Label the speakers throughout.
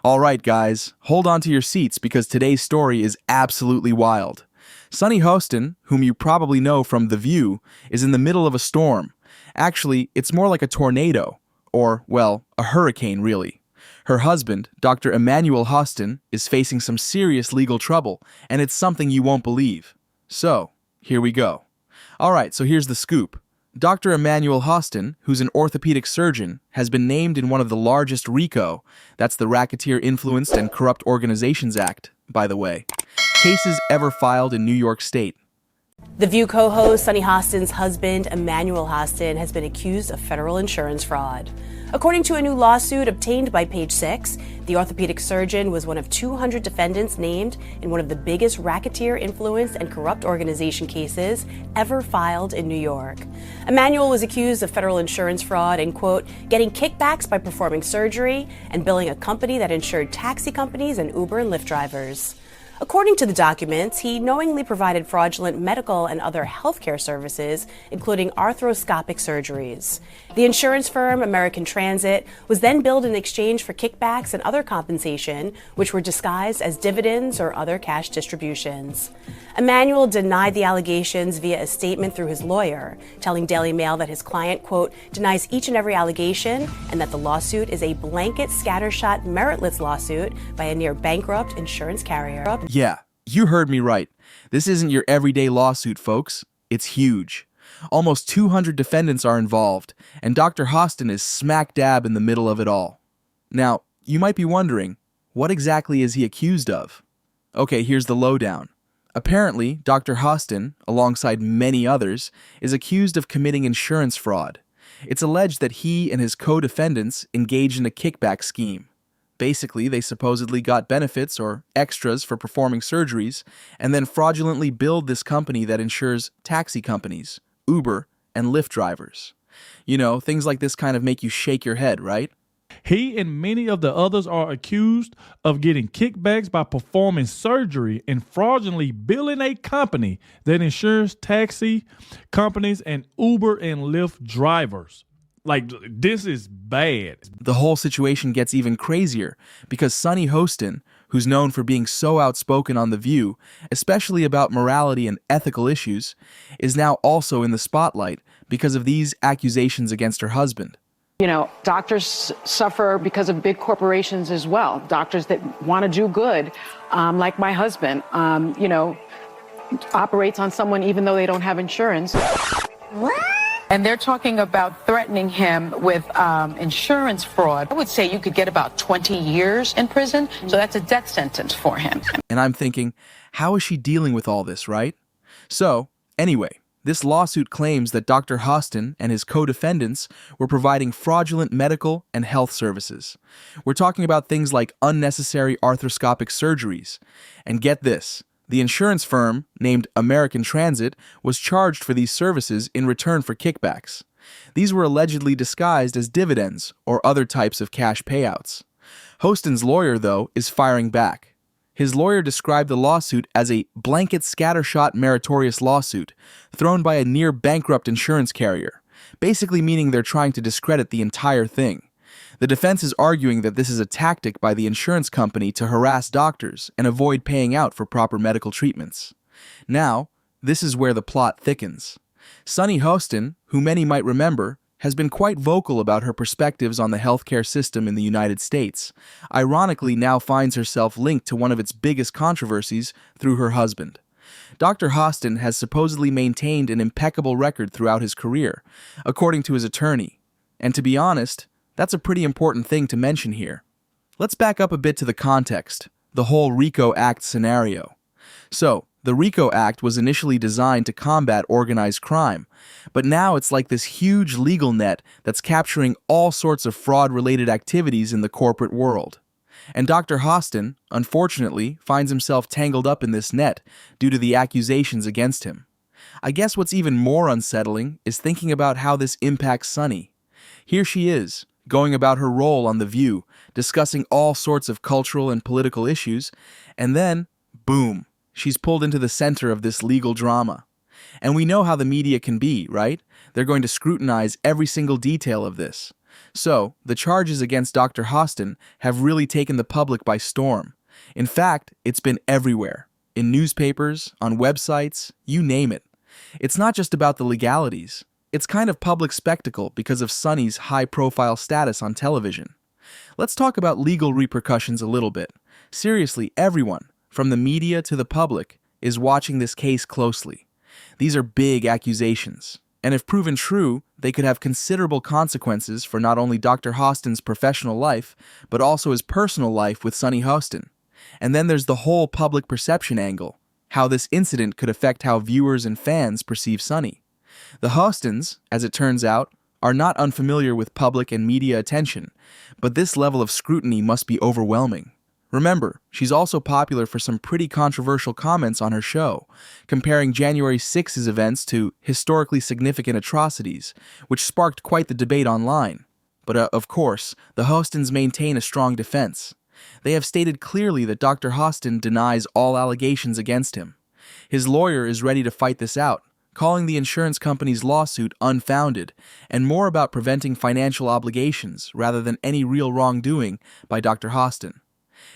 Speaker 1: All right, guys, hold on to your seats because today's story is absolutely wild. Sunny Hostin, whom you probably know from The View, is in the middle of a storm. Actually, it's more like a tornado, or, well, a hurricane, really. Her husband, Dr. Emmanuel Hostin, is facing some serious legal trouble, and it's something you won't believe. So, here we go. All right, so here's the scoop. Dr. Emmanuel Hostin, who's an orthopedic surgeon, has been named in one of the largest RICO, that's the Racketeer Influenced and Corrupt Organizations Act, by the way, cases ever filed in New York State.
Speaker 2: The View co-host Sunny Hostin's husband, Emmanuel Hostin, has been accused of federal insurance fraud. According to a new lawsuit obtained by Page 6, the orthopedic surgeon was one of 200 defendants named in one of the biggest racketeer influenced and corrupt organization cases ever filed in New York. Emmanuel was accused of federal insurance fraud and, quote, getting kickbacks by performing surgery and billing a company that insured taxi companies and Uber and Lyft drivers. According to the documents, he knowingly provided fraudulent medical and other healthcare services, including arthroscopic surgeries. The insurance firm, American Transit, was then billed in exchange for kickbacks and other compensation, which were disguised as dividends or other cash distributions. Emmanuel denied the allegations via a statement through his lawyer, telling Daily Mail that his client, quote, denies each and every allegation and that the lawsuit is a blanket scattershot meritless lawsuit by a near bankrupt insurance carrier.
Speaker 1: Yeah, you heard me right. This isn't your everyday lawsuit, folks. It's huge. Almost 200 defendants are involved, and Dr. Hostin is smack dab in the middle of it all. Now, you might be wondering, what exactly is he accused of? Okay, here's the lowdown. Apparently, Dr. Hostin, alongside many others, is accused of committing insurance fraud. It's alleged that he and his co-defendants engaged in a kickback scheme. Basically, they supposedly got benefits or extras for performing surgeries and then fraudulently billed this company that insures taxi companies, Uber, and Lyft drivers. You know, things like this kind of make you shake your head, right?
Speaker 3: He and many of the others are accused of getting kickbacks by performing surgery and fraudulently billing a company that insures taxi companies and Uber and Lyft drivers. Like, this is bad.
Speaker 1: The whole situation gets even crazier because Sunny Hostin, who's known for being so outspoken on The View, especially about morality and ethical issues, is now also in the spotlight because of these accusations against her husband.
Speaker 4: You know, doctors suffer because of big corporations as well. Doctors that want to do good, like my husband, operates on someone even though they don't have insurance.
Speaker 5: What? And they're talking about threatening him with insurance fraud. I would say you could get about 20 years in prison, so that's a death sentence for him.
Speaker 1: And I'm thinking, how is she dealing with all this, right? So, anyway, this lawsuit claims that Dr. Hostin and his co-defendants were providing fraudulent medical and health services. We're talking about things like unnecessary arthroscopic surgeries. And get this. The insurance firm, named American Transit, was charged for these services in return for kickbacks. These were allegedly disguised as dividends or other types of cash payouts. Hostin's lawyer, though, is firing back. His lawyer described the lawsuit as a blanket scattershot meritorious lawsuit thrown by a near-bankrupt insurance carrier, basically meaning they're trying to discredit the entire thing. The defense is arguing that this is a tactic by the insurance company to harass doctors and avoid paying out for proper medical treatments. Now, this is where the plot thickens. Sunny Hostin, who many might remember, has been quite vocal about her perspectives on the healthcare system in the United States, ironically now finds herself linked to one of its biggest controversies through her husband. Dr. Hostin has supposedly maintained an impeccable record throughout his career, according to his attorney. And to be honest, that's a pretty important thing to mention here. Let's back up a bit to the context, the whole RICO Act scenario. So, the RICO Act was initially designed to combat organized crime, but now it's like this huge legal net that's capturing all sorts of fraud-related activities in the corporate world. And Dr. Hostin, unfortunately, finds himself tangled up in this net due to the accusations against him. I guess what's even more unsettling is thinking about how this impacts Sunny. Here she is, going about her role on The View, discussing all sorts of cultural and political issues, and then, boom, she's pulled into the center of this legal drama. And we know how the media can be, right? They're going to scrutinize every single detail of this. So, the charges against Dr. Hostin have really taken the public by storm. In fact, it's been everywhere. In newspapers, on websites, you name it. It's not just about the legalities. It's kind of public spectacle because of Sunny's high-profile status on television. Let's talk about legal repercussions a little bit. Seriously, everyone, from the media to the public, is watching this case closely. These are big accusations, and if proven true, they could have considerable consequences for not only Dr. Hostin's professional life, but also his personal life with Sunny Hostin. And then there's the whole public perception angle, how this incident could affect how viewers and fans perceive Sunny. The Hostins, as it turns out, are not unfamiliar with public and media attention, but this level of scrutiny must be overwhelming. Remember, she's also popular for some pretty controversial comments on her show, comparing January 6's events to historically significant atrocities, which sparked quite the debate online. But of course, the Hostins maintain a strong defense. They have stated clearly that Dr. Hostin denies all allegations against him. His lawyer is ready to fight this out, calling the insurance company's lawsuit unfounded and more about preventing financial obligations rather than any real wrongdoing by Dr. Hostin.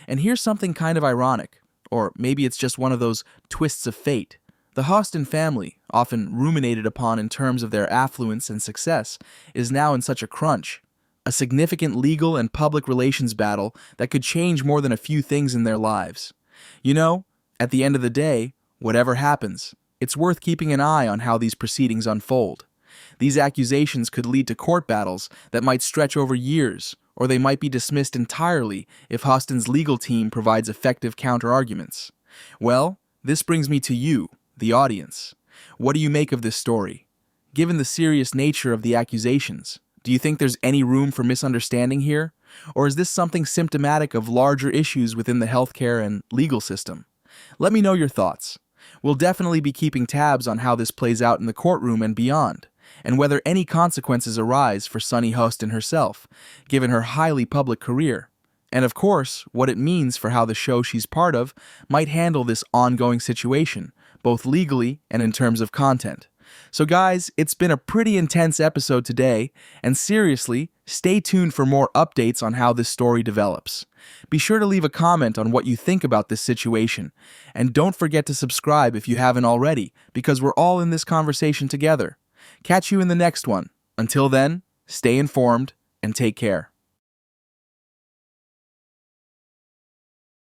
Speaker 1: And here's something kind of ironic, or maybe it's just one of those twists of fate. The Hostin family, often ruminated upon in terms of their affluence and success, is now in such a crunch. A significant legal and public relations battle that could change more than a few things in their lives. You know, at the end of the day, whatever happens, it's worth keeping an eye on how these proceedings unfold. These accusations could lead to court battles that might stretch over years, or they might be dismissed entirely if Hostin's legal team provides effective counterarguments. Well, this brings me to you, the audience. What do you make of this story? Given the serious nature of the accusations, do you think there's any room for misunderstanding here? Or is this something symptomatic of larger issues within the healthcare and legal system? Let me know your thoughts. We'll definitely be keeping tabs on how this plays out in the courtroom and beyond, and whether any consequences arise for Sunny Hostin herself, given her highly public career, and of course, what it means for how the show she's part of might handle this ongoing situation, both legally and in terms of content. So guys, it's been a pretty intense episode today, and seriously, stay tuned for more updates on how this story develops. Be sure to leave a comment on what you think about this situation, and don't forget to subscribe if you haven't already, because we're all in this conversation together. Catch you in the next one. Until then, stay informed and take care.